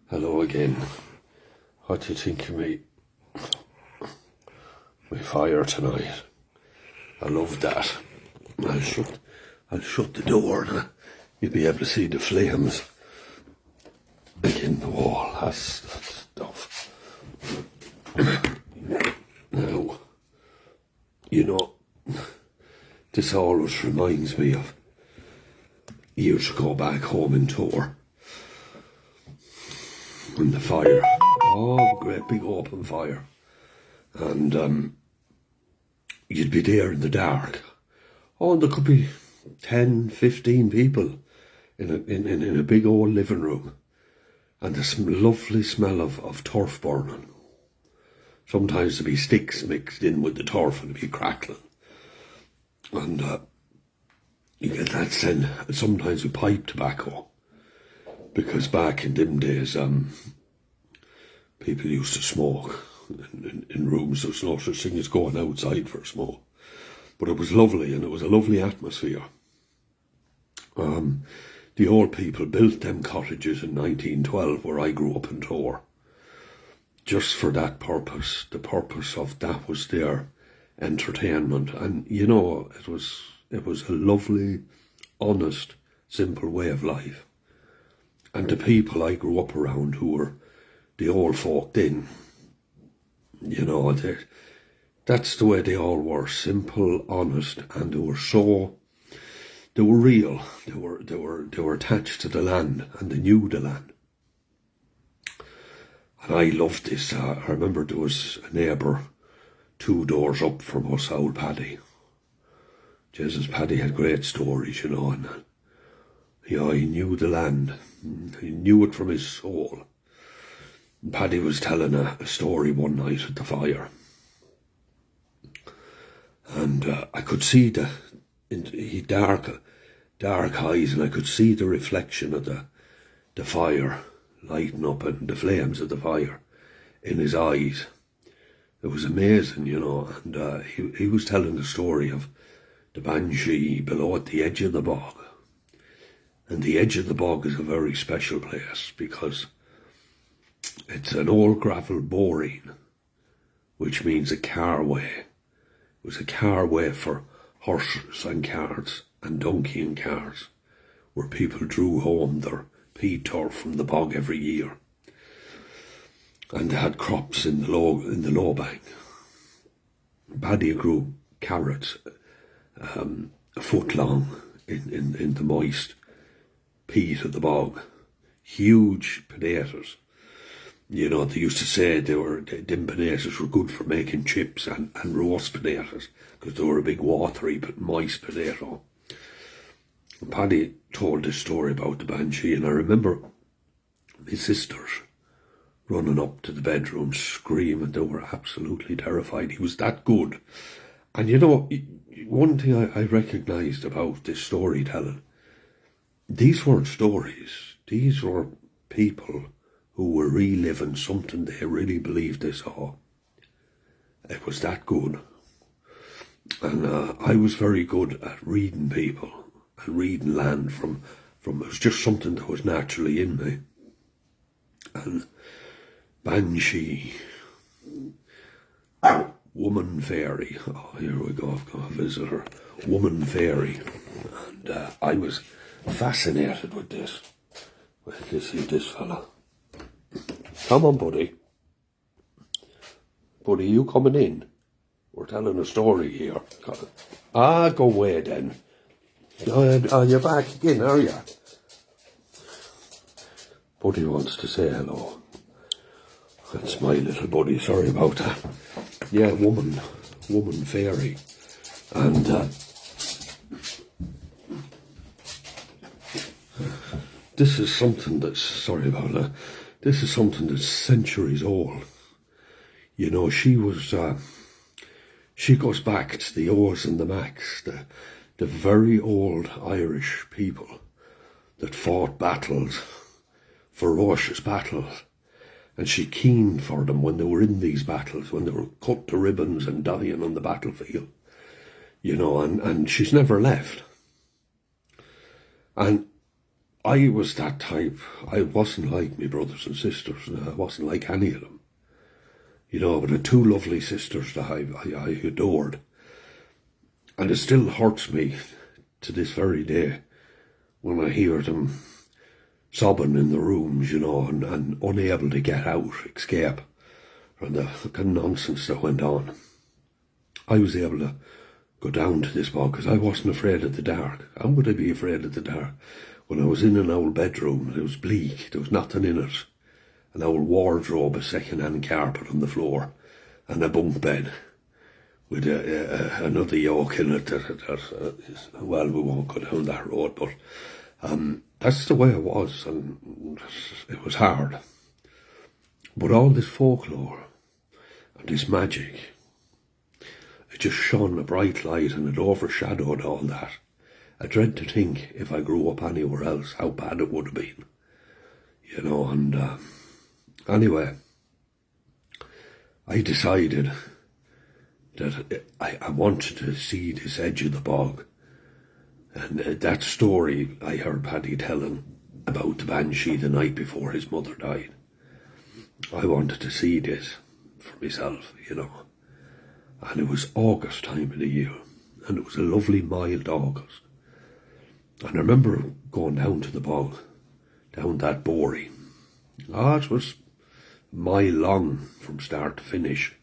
Hello again. What do you think of me? My fire tonight. I love that. I'll shut the door and you'll be able to see the flames against the wall. That's stuff. Now, this always reminds me of years ago back home in Tor. And the fire, great big open fire, and you'd be there in the dark. And there could be 10, 15 people in a big old living room, and this lovely smell of turf burning. Sometimes there'd be sticks mixed in with the turf and it'd be crackling, and you get that scent. Sometimes with pipe tobacco. Because back in them days, people used to smoke in rooms. There was no such thing as going outside for a smoke. But it was lovely, and it was a lovely atmosphere. The old people built them cottages in 1912, where I grew up in Tor, just for that purpose. The purpose of that was their entertainment. And, it was a lovely, honest, simple way of life. And the people I grew up around, who were the old folk then, that's the way they all were, simple, honest, and they were real. They were attached to the land, and they knew the land. And I loved this. I remember there was a neighbour 2 doors up from us, old Paddy. Jesus, Paddy had great stories, and he knew the land. He knew it from his soul. And Paddy was telling a story one night at the fire. And I could see he dark eyes, and I could see the reflection of the fire lighting up and the flames of the fire in his eyes. It was amazing, and he was telling the story of the Banshee below at the edge of the bog. And the edge of the bog is a very special place because it's an old gravel boring, which means a carway. It was a carway for horses and carts and donkey and carts, where people drew home their peat turf from the bog every year. And they had crops in the low bank. Paddy grew carrots a foot long in the moist peat of the bog. Huge potatoes. They used to say them potatoes were good for making chips and roast potatoes, because they were a big watery but moist potato. And Paddy told this story about the Banshee, and I remember my sisters running up to the bedroom screaming. They were absolutely terrified. He was that good. And one thing I recognised about this storytelling, these weren't stories. These were people who were reliving something they really believed they saw. It was that good. And I was very good at reading people and reading land from it was just something that was naturally in me. And Banshee, woman fairy. Oh, here we go. I've got a visitor. Woman fairy. And I was fascinated with this. Well, you see this fella. Come on, buddy. Buddy, you coming in? We're telling a story here. Go away then. You're back again, are you? Buddy wants to say hello. That's my little buddy. Sorry about that. Yeah, woman fairy. And this is something that's, sorry about that, this is something that's centuries old. She was, she goes back to the O's and the Macs, the very old Irish people that fought battles, ferocious battles. And she keened for them when they were in these battles, when they were cut to ribbons and dying on the battlefield. And she's never left. And I was that type. I wasn't like my brothers and sisters. I wasn't like any of them. You know, but I had two lovely sisters that I adored. And it still hurts me to this very day when I hear them sobbing in the rooms, you know, and unable to get out, escape from the fucking nonsense that went on. I was able to go down to this bog because I wasn't afraid of the dark. How would I be afraid of the dark? When I was in an old bedroom, it was bleak, there was nothing in it. An old wardrobe, a second-hand carpet on the floor, and a bunk bed with another yoke in it. Well, we won't go down that road, but that's the way it was, and it was hard. But all this folklore and this magic, it just shone a bright light and it overshadowed all that. I dread to think if I grew up anywhere else how bad it would have been, you know. And anyway, I decided that I wanted to see this edge of the bog. And that story I heard Paddy telling about the banshee the night before his mother died, I wanted to see this for myself, you know. And it was August time of the year, and it was a lovely mild August. And I remember going down to the bog, down that borey. It was a mile long from start to finish.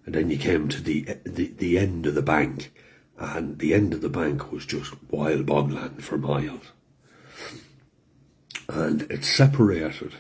And then you came to the end of the bank, and the end of the bank was just wild bogland for miles. And it separated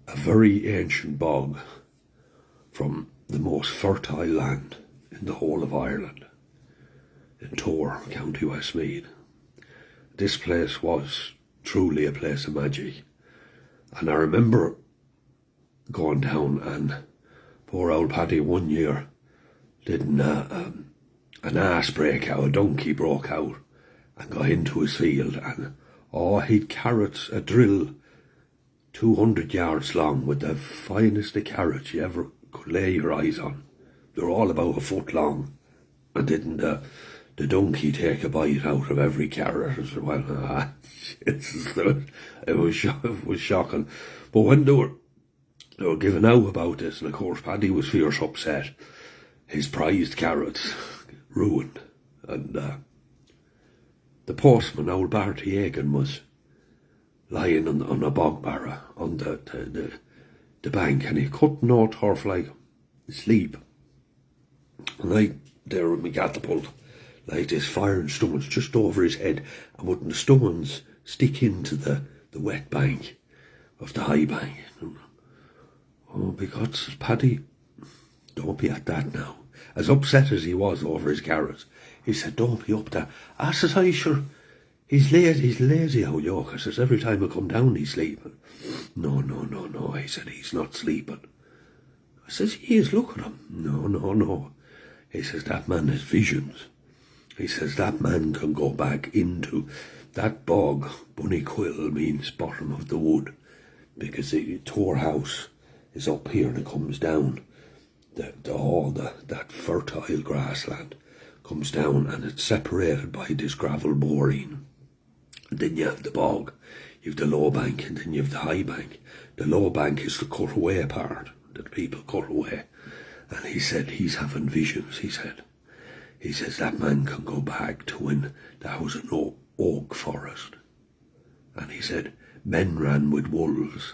a very ancient bog from the most fertile land in the whole of Ireland, in Tor, County Westmeath. This place was truly a place of magic. And I remember going down, and poor old Paddy one year did an arse break out, a donkey broke out and got into his field, and he'd carrots, a drill 200 yards long with the finest of carrots you ever could lay your eyes on. They're all about a foot long, and didn't the donkey take a bite out of every carrot as well? It was shocking. But when they were giving out about this, and of course Paddy was fierce upset, his prized carrots ruined, and the postman, old Barty Egan, was lying on a bog barra on the bank, and he cut no turf like sleep. And I there with my catapult like this, firing stones just over his head, and wouldn't the stones stick into the wet bank of the high bank. Oh, because Paddy, don't be at that now. As upset as he was over his carrots, he said, don't be up there. I says, I sure, he's lazy, old York. I says, every time I come down he's sleeping. No, he said, he's not sleeping. I says, he is, look at him. No. He says, that man has visions. He says, that man can go back into that bog. Bunny Quill means bottom of the wood, because the Tor house is up here and it comes down. That fertile grassland comes down, and it's separated by this gravel boreen. And then you have the bog, you have the low bank, and then you have the high bank. The low bank is the cut away part that people cut away. And he said he's having visions, he says that man can go back to when there was an oak forest. And he said men ran with wolves,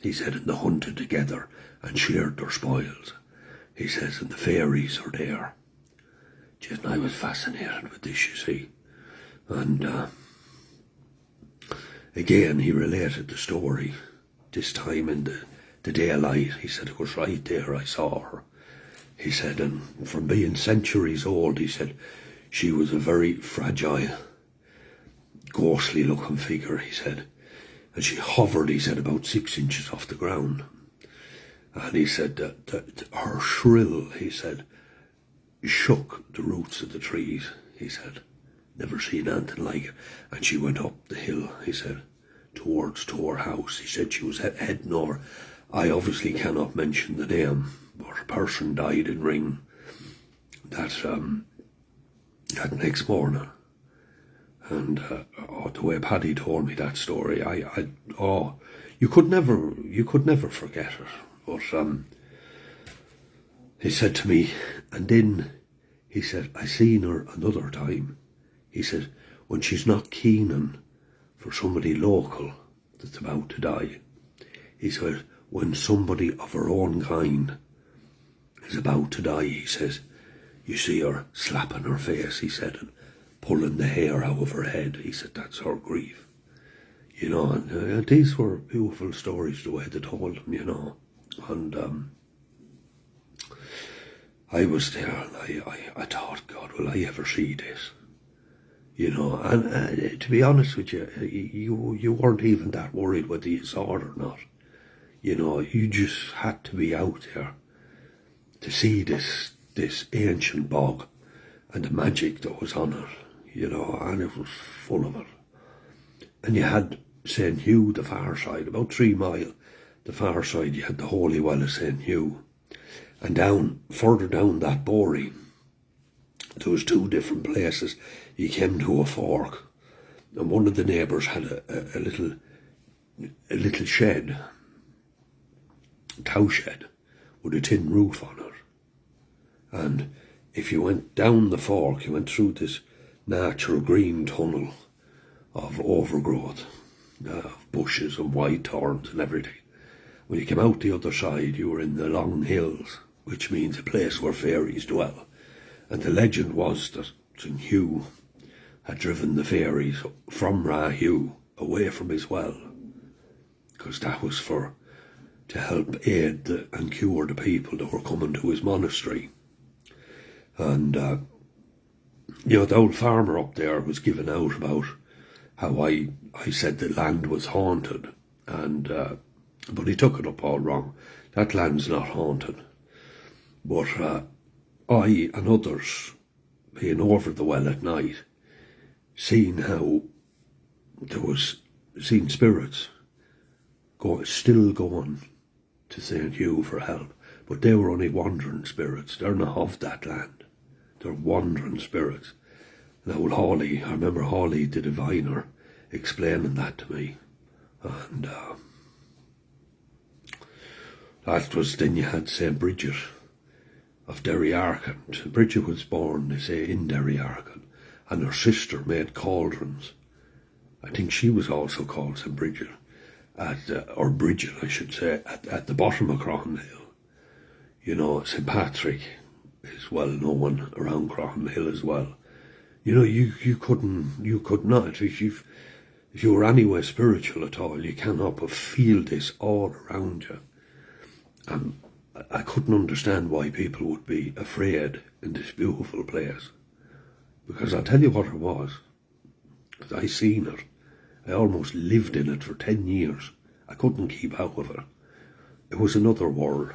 he said, and they hunted together and shared their spoils. He says, and the fairies are there. Just, and I was fascinated with this, you see. And again, he related the story, this time in the daylight. He said, it was right there I saw her. He said, and from being centuries old, he said, she was a very fragile, ghostly looking figure, he said. And she hovered, he said, about 6 inches off the ground. And he said that her shrill, he said, shook the roots of the trees, he said. Never seen anything like it. And she went up the hill, he said, towards Tor house. He said she was heading over. I obviously cannot mention the name, but a person died in Ring that next morning. And the way Paddy told me that story, you could never forget it. But he said to me, and then he said, I seen her another time. He said, when she's not keening for somebody local that's about to die. He said, when somebody of her own kind is about to die, he says, you see her slapping her face, he said, and pulling the hair out of her head. He said, that's her grief. You know, and these were beautiful stories the way they told them, you know. And I was there, and I thought, God, will I ever see this? You know, and to be honest with you, you weren't even that worried whether you saw it or not. You know, you just had to be out there to see this ancient bog and the magic that was on it, you know, and it was full of it. And you had St. Hugh, the far side, about 3 mile, the far side, you had the Holy Well of St. Hugh. And further down that boreen, there was 2 different places. You came to a fork, and one of the neighbours had a little shed, cow shed, with a tin roof on it. And if you went down the fork, you went through this natural green tunnel of overgrowth, of bushes and white thorns and everything. When you came out the other side, you were in the Long Hills, which means a place where fairies dwell. And the legend was that St. Hugh had driven the fairies from Rahu away from his well, because that was to help aid and cure the people that were coming to his monastery. And you know, the old farmer up there was giving out about how I said the land was haunted, and but he took it up all wrong. That land's not haunted. But I and others, being over the well at night, seeing how seeing spirits still going to St. Hugh for help, but they were only wandering spirits. They're not of that land. They're wandering spirits. And old Hawley, I remember Hawley the diviner explaining that to me. And that was, then you had St. Bridget of Derryarkin. St. Bridget was born, they say, in Derryarkin, and her sister made cauldrons. I think she was also called St. Bridget, or Bridget, I should say, at the bottom of Croghan Hill. You know, St. Patrick is well known around Croghan Hill as well. You know, you could not, if you were anywhere spiritual at all, you cannot but feel this all around you. I couldn't understand why people would be afraid in this beautiful place. Because I'll tell you what it was. Because I seen it. I almost lived in it for 10 years. I couldn't keep out of it. It was another world.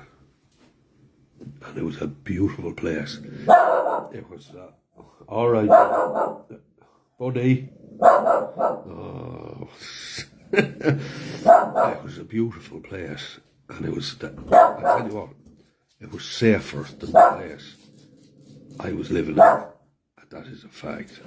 And it was a beautiful place. It was, all right, buddy. Oh. It was a beautiful place. And it was, I tell you what, it was safer than the place I was living in. That is a fact.